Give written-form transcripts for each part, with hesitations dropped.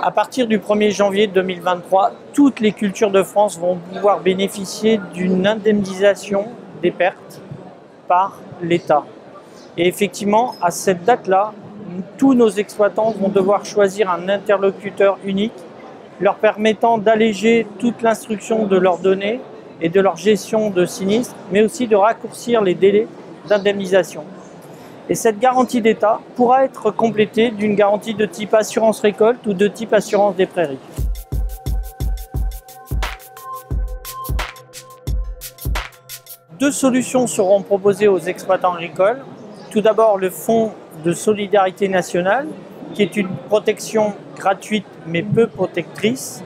À partir du 1er janvier 2023, toutes les cultures de France vont pouvoir bénéficier d'une indemnisation des pertes par l'État. Et effectivement, à cette date-là, tous nos exploitants vont devoir choisir un interlocuteur unique, leur permettant d'alléger toute l'instruction de leurs données et de leur gestion de sinistres, mais aussi de raccourcir les délais d'indemnisation. Et cette garantie d'État pourra être complétée d'une garantie de type assurance récolte ou de type assurance des prairies. Deux solutions seront proposées aux exploitants agricoles. Tout d'abord, le Fonds de solidarité nationale, qui est une protection gratuite mais peu protectrice.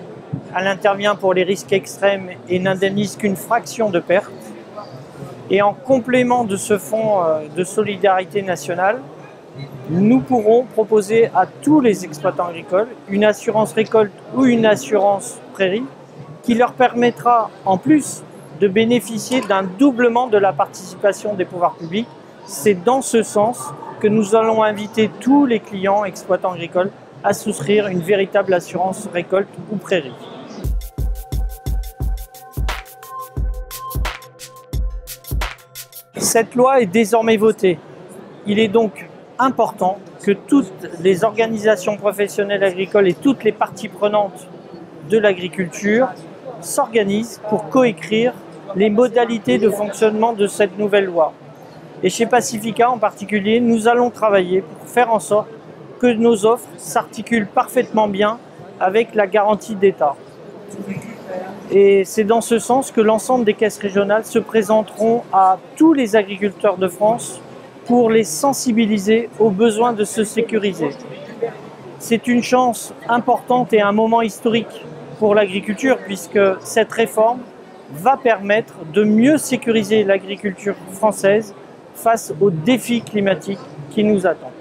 Elle intervient pour les risques extrêmes et n'indemnise qu'une fraction de perte. Et en complément de ce fonds de solidarité nationale, nous pourrons proposer à tous les exploitants agricoles une assurance récolte ou une assurance prairie qui leur permettra en plus de bénéficier d'un doublement de la participation des pouvoirs publics. C'est dans ce sens que nous allons inviter tous les clients exploitants agricoles à souscrire une véritable assurance récolte ou prairie. Cette loi est désormais votée. Il est donc important que toutes les organisations professionnelles agricoles et toutes les parties prenantes de l'agriculture s'organisent pour coécrire les modalités de fonctionnement de cette nouvelle loi. Et chez Pacifica en particulier, nous allons travailler pour faire en sorte que nos offres s'articulent parfaitement bien avec la garantie d'État. Et c'est dans ce sens que l'ensemble des caisses régionales se présenteront à tous les agriculteurs de France pour les sensibiliser aux besoins de se sécuriser. C'est une chance importante et un moment historique pour l'agriculture puisque cette réforme va permettre de mieux sécuriser l'agriculture française face aux défis climatiques qui nous attendent.